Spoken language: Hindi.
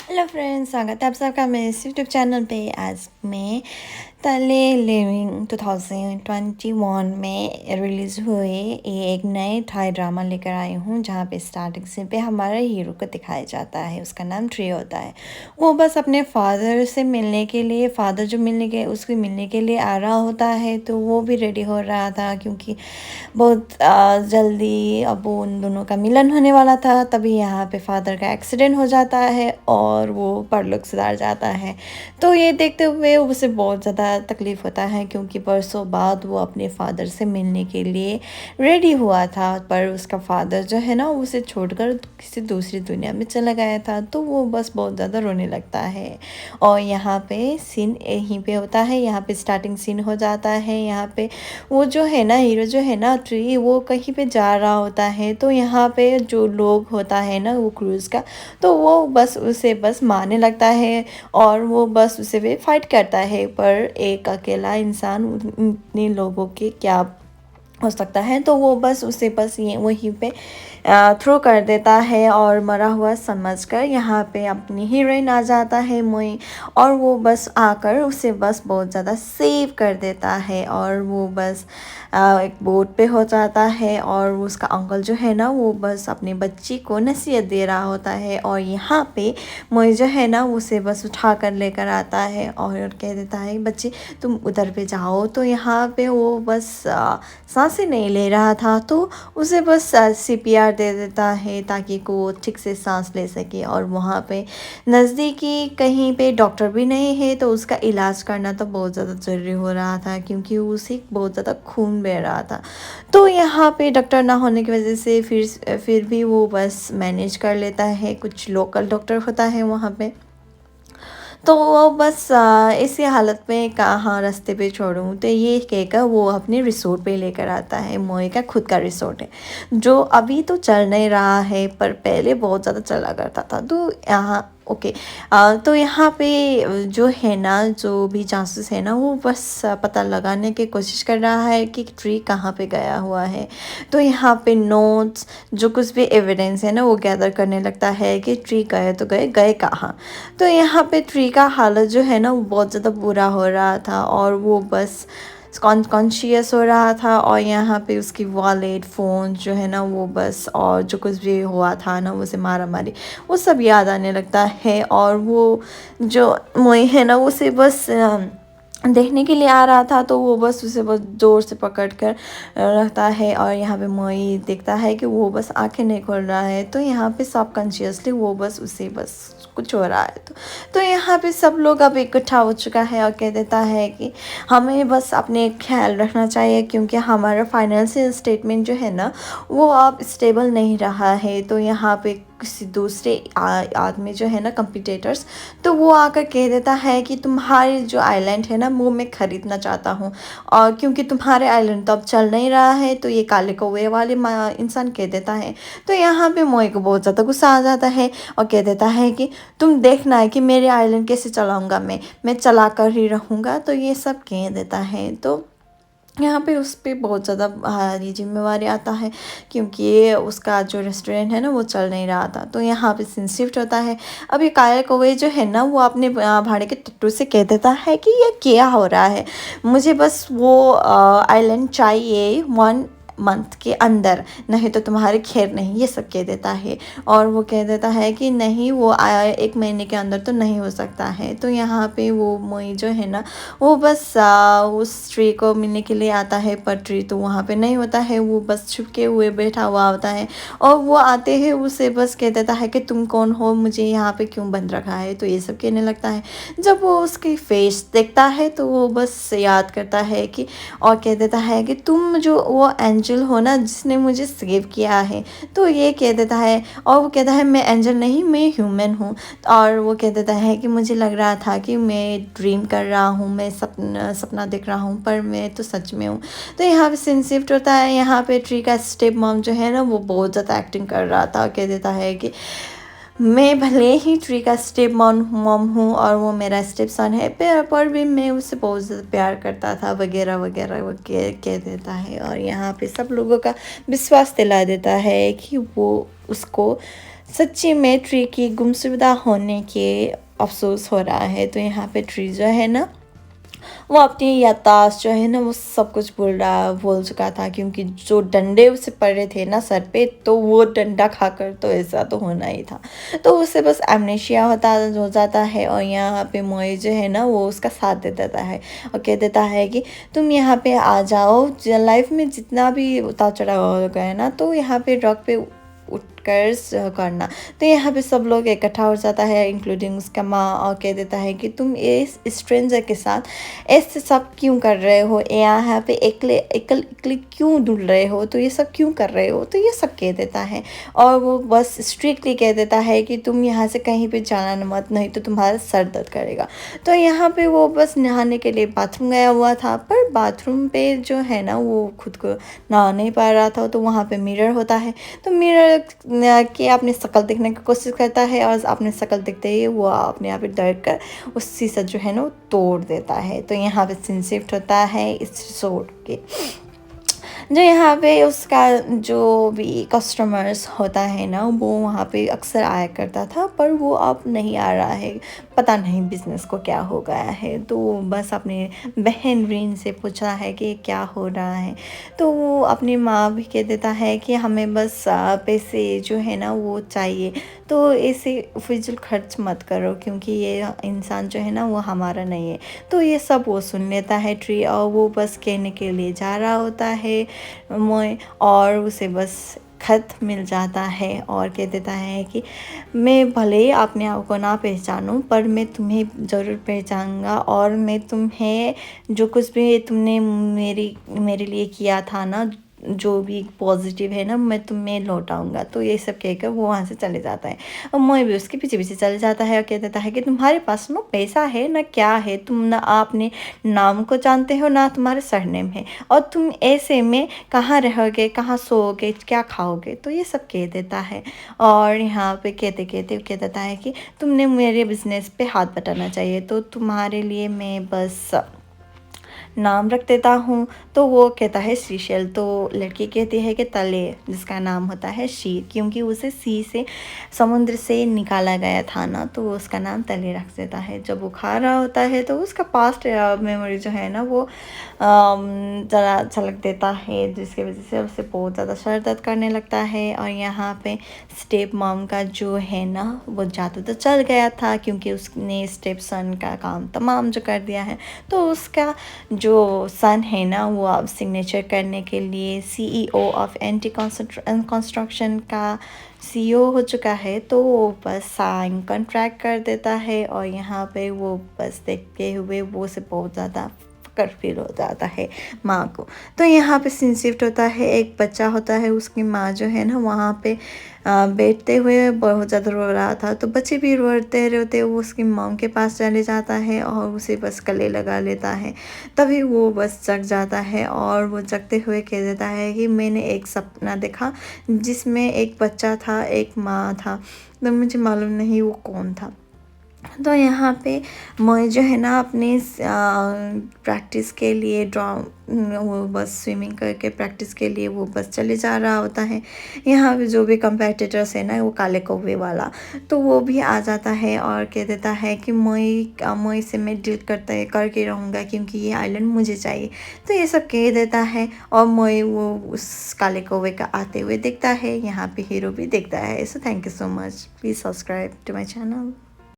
हेलो फ्रेंड्स, स्वागत है आप सबका मेरे इस यूट्यूब चैनल पे। आज मैं तले लिविंग 2021 में रिलीज़ हुए ये एक नए थाई ड्रामा लेकर आई हूँ, जहाँ पे स्टार्टिंग से पे हमारे हीरो को दिखाया जाता है। उसका नाम ट्री होता है। वो बस अपने फादर से मिलने के लिए, फादर जो मिलने के लिए आ रहा होता है, तो वो भी रेडी हो रहा था क्योंकि बहुत जल्दी अब वो उन दोनों का मिलन होने वाला था। तभी यहाँ पे फादर का एक्सीडेंट हो जाता है और वो परलोक सिधार जाता है। तो ये देखते हुए उसे बहुत ज़्यादा तकलीफ़ होता है, क्योंकि बरसों बाद वो अपने फादर से मिलने के लिए रेडी हुआ था, पर उसका फादर जो है ना उसे छोड़कर किसी दूसरी दुनिया में चला गया था। तो वो बस बहुत ज़्यादा रोने लगता है। और यहाँ पे सीन यहीं पे होता है, यहाँ पे स्टार्टिंग सीन हो जाता है। यहाँ पे वो जो है ना, हीरो जो है ना ट्री, वो कहीं पे जा रहा होता है। तो यहाँ पे जो लोग होता है ना वो क्रूज़ का, तो वो बस उसे बस मारने लगता है और वो बस उसे वे फाइट करता है। पर एक अकेला इंसान इतने लोगों के क्या हो सकता है, तो वो बस उसे बस ये वहीं पे थ्रो कर देता है और मरा हुआ समझकर यहाँ पे अपनी हीरोइन आ जाता है मोई, और वो बस आकर उसे बस बहुत ज़्यादा सेव कर देता है। और वो बस एक बोट पे हो जाता है और उसका अंकल जो है ना वो बस अपनी बच्ची को नसीहत दे रहा होता है। और यहाँ पे मोई जो है ना उसे बस उठा कर लेकर आता है और कह देता है, बच्ची तुम उधर पे जाओ। तो यहाँ पे वो बस सांसें नहीं ले रहा था, तो उसे बस सीपीआर दे देता है ताकि को ठीक से सांस ले सके। और वहाँ पे नज़दीकी कहीं पे डॉक्टर भी नहीं है, तो उसका इलाज करना तो बहुत ज़्यादा ज़रूरी हो रहा था, क्योंकि उसे बहुत ज़्यादा खून बह रहा था। तो यहाँ पे डॉक्टर ना होने की वजह से फिर भी वो बस मैनेज कर लेता है। कुछ लोकल डॉक्टर होता है वहाँ पे, तो वो बस इसी हालत में कहाँ रास्ते पे छोड़ूं, तो ये कहकर वो अपने रिसोर्ट पे लेकर आता है। मोए का खुद का रिसोर्ट है, जो अभी तो चल नहीं रहा है पर पहले बहुत ज़्यादा चला करता था। तो यहाँ ओके, तो यहाँ पे जो है ना, जो भी जासूस है ना, वो बस पता लगाने की कोशिश कर रहा है कि ट्री कहाँ पे गया हुआ है। तो यहाँ पे नोट्स, जो कुछ भी एविडेंस है ना, वो गैदर करने लगता है कि ट्री गए तो गए कहाँ। तो यहाँ पे ट्री का हालत जो है ना वो बहुत ज़्यादा बुरा हो रहा था, और वो बस कॉन्शियस हो रहा था। और यहाँ पे उसकी वॉलेट, फ़ोन जो है ना वो बस, और जो कुछ भी हुआ था ना उसे मारा मारी, वो सब याद आने लगता है। और वो जो मोई है ना उसे बस देखने के लिए आ रहा था, तो वो बस उसे बस ज़ोर से पकड़ कर रखता है। और यहाँ पे मोई देखता है कि वो बस आंखें नहीं खोल रहा है। तो यहाँ पे सबकॉन्शियसली वो बस उसे बस कुछ हो रहा है। तो यहाँ पे सब लोग अब इकट्ठा हो चुका है और कह देता है कि हमें बस अपने ख्याल रखना चाहिए, क्योंकि हमारा फाइनेंशियल स्टेटमेंट जो है ना वो अब स्टेबल नहीं रहा है। तो यहाँ पे किसी दूसरे आदमी जो है ना, कंपटीटर्स, तो वो आकर कह देता है कि तुम्हारे जो आइलैंड है ना वो मैं ख़रीदना चाहता हूँ, और क्योंकि तुम्हारे आइलैंड तो अब चल नहीं रहा है। तो ये काले कौवे वाले इंसान कह देता है। तो यहाँ पे मोए को बहुत ज़्यादा गुस्सा आ जाता है और कह देता है कि तुम देखना है कि मेरे आइलैंड कैसे चलाऊँगा, मैं चला कर ही रहूँगा। तो ये सब कह देता है। तो यहाँ पे उस पे बहुत ज़्यादा भारी जिम्मेवारी आता है, क्योंकि ये उसका जो रेस्टोरेंट है ना वो चल नहीं रहा था। तो यहाँ पे सीन शिफ्ट होता है। अभी कायल कौवे जो है ना वो अपने भाड़े के टट्टू से कह देता है कि ये क्या हो रहा है, मुझे बस वो आइलैंड चाहिए 1 मंथ के अंदर, नहीं तो तुम्हारे खैर नहीं, ये सब कह देता है। और वो कह देता है कि नहीं, वो 1 महीने के अंदर तो नहीं हो सकता है। तो यहाँ पे वो मोई जो है ना वो बस उस ट्री को मिलने के लिए आता है, पर ट्री तो वहाँ पे नहीं होता है। वो बस छुपके हुए बैठा हुआ होता है, और वो आते ही उसे बस कह देता है कि तुम कौन हो, मुझे यहाँ पे क्यों बंद रखा है। तो ये सब कहने लगता है। जब वो उसकी फेस देखता है तो वो बस याद करता है कि, और कह देता है कि तुम जो वो एंजल हो ना जिसने मुझे सेव किया है। तो ये कह देता है, और वो कहता है मैं एंजल नहीं, मैं ह्यूमन हूँ। और वो कह देता है कि मुझे लग रहा था कि मैं ड्रीम कर रहा हूँ, मैं सपना देख रहा हूँ, पर मैं तो सच में हूँ। तो यहाँ पे सीन शिफ्ट होता है। यहाँ पे ट्री का स्टेप मॉम जो है ना वो बहुत ज़्यादा एक्टिंग कर रहा था, और कह देता है कि मैं भले ही ट्री का स्टेप मॉम हूँ और वो मेरा स्टेप सन है, पर भी मैं उससे बहुत ज़्यादा प्यार करता था, वगैरह वगैरह वो कह देता है। और यहाँ पे सब लोगों का विश्वास दिला देता है कि वो उसको सच्ची में ट्री की गुमशुदा होने के अफ़सोस हो रहा है। तो यहाँ पे ट्री जो है ना, वो अपनी याददाश्त जो है ना वो सब कुछ भूल चुका था, क्योंकि जो डंडे उसे पड़े थे ना सर पे, तो वो डंडा खाकर तो ऐसा तो होना ही था। तो उसे बस एमनेशिया हो जाता है, और यहाँ पे मोए जो है ना वो उसका साथ दे देता है और कह देता है कि तुम यहाँ पे आ जाओ, लाइफ में जितना भी उतार चढ़ाव हो गया ना, तो यहाँ पे रॉक पे उठकर करना। तो यहाँ पे सब लोग इकट्ठा हो जाता है, इंक्लूडिंग उसका माँ, और कह देता है कि तुम इस स्ट्रेंजर के साथ ऐसे सब क्यों कर रहे हो, यहाँ पे एकले क्यों ढूंढ रहे हो, तो ये सब क्यों कर रहे हो, तो ये सब कह देता है। और वो बस स्ट्रिक्टली कह देता है कि तुम यहाँ से कहीं पे जाना मत, नहीं तो तुम्हारा सर दर्द करेगा। तो यहाँ पे वो बस नहाने के लिए बाथरूम गया हुआ था, पर बाथरूम पे जो है ना वो खुद को नहा नहीं पा रहा था। तो वहाँ पे मिरर होता है, तो मिरर के अपनी शक्ल देखने की कोशिश करता है, और अपनी शक्ल देखते ही वो अपने आप ही डर कर उस शीशा जो है ना वो तोड़ देता है। तो यहाँ पे सीन शिफ्ट होता है इस रिसोर्ट के, जो यहाँ पे उसका जो भी कस्टमर्स होता है ना वो वहाँ पे अक्सर आया करता था, पर वो अब नहीं आ रहा है, पता नहीं बिज़नेस को क्या हो गया है। तो वो बस अपने बहन रीन से पूछा है कि क्या हो रहा है। तो वो अपनी माँ भी कह देता है कि हमें बस पैसे जो है ना वो चाहिए, तो ऐसे फिजूल खर्च मत करो, क्योंकि ये इंसान जो है ना वो हमारा नहीं है। तो ये सब वो सुन लेता है ट्री, और वो बस कहने के लिए जा रहा होता है मोए, और उसे बस खत मिल जाता है, और कह देता है कि मैं भले ही अपने आप को ना पहचानूं, पर मैं तुम्हें ज़रूर पहचानूंगा, और मैं तुम्हें जो कुछ भी तुमने मेरे लिए किया था ना, जो भी पॉजिटिव है ना, मैं तुम्हें लौटाऊंगा। तो ये सब कहकर वो वहाँ से चले जाता है, और मोए भी उसके पीछे पीछे चले जाता है, और कह देता है कि तुम्हारे पास ना पैसा है ना क्या है, तुम ना अपने नाम को जानते हो ना तुम्हारे सरनेम है, और तुम ऐसे में कहाँ रहोगे, कहाँ सोओगे, क्या खाओगे। तो ये सब कह देता है, और यहाँ पे कहते कहते कह देता है कि तुमने मेरे बिजनेस पे हाथ बटाना चाहिए, तो तुम्हारे लिए मैं बस नाम रख देता हूँ। तो वो कहता है सीशेल। तो लड़की कहती है कि तले, जिसका नाम होता है शी, क्योंकि उसे सी से समुद्र से निकाला गया था ना, तो वो उसका नाम तले रख देता है। जब वो खा रहा होता है तो उसका पास्ट मेमोरी जो है ना वो ज़रा झलक देता है, जिसकी वजह से उसे बहुत ज़्यादा सर दर्द करने लगता है। और यहाँ पे स्टेप मॉम का जो है ना वो जादू तो चल गया था, क्योंकि उसने स्टेप सन का काम तमाम जो कर दिया है। तो उसका जो सन है ना वो अब सिग्नेचर करने के लिए सीईओ ऑफ एंटी कंस्ट्रक्शन का सीईओ हो चुका है। तो वो बस साइन कॉन्ट्रैक्ट कर देता है, और यहाँ पे वो बस देखते हुए वो से बहुत ज़्यादा फ़क्र फील हो जाता है माँ को। तो यहाँ पे सीन शिफ्ट होता है, एक बच्चा होता है, उसकी माँ जो है ना वहाँ पे बैठते हुए बहुत ज़्यादा रो रहा था। तो बच्चे भी रोते रोते वो उसकी मॉम के पास चले जाता है, और उसे बस गले लगा लेता है। तभी वो बस जग जाता है, और वो जगते हुए कह देता है कि मैंने एक सपना देखा जिसमें एक बच्चा था, एक माँ था, तो मुझे मालूम नहीं वो कौन था। तो यहाँ पे मोए जो है ना अपने प्रैक्टिस के लिए वो बस स्विमिंग करके प्रैक्टिस के लिए वो बस चले जा रहा होता है। यहाँ पे जो भी कंपेटिटर्स है ना वो काले कौवे वाला, तो वो भी आ जाता है, और कह देता है कि मोए से मैं डील करके रहूँगा, क्योंकि ये आइलैंड मुझे चाहिए। तो ये सब कह देता है, और मोए वो उस काले कौवे का आते हुए देखता है। यहाँ पे हीरो भी देखता है। So thank you so much, please subscribe to my channel.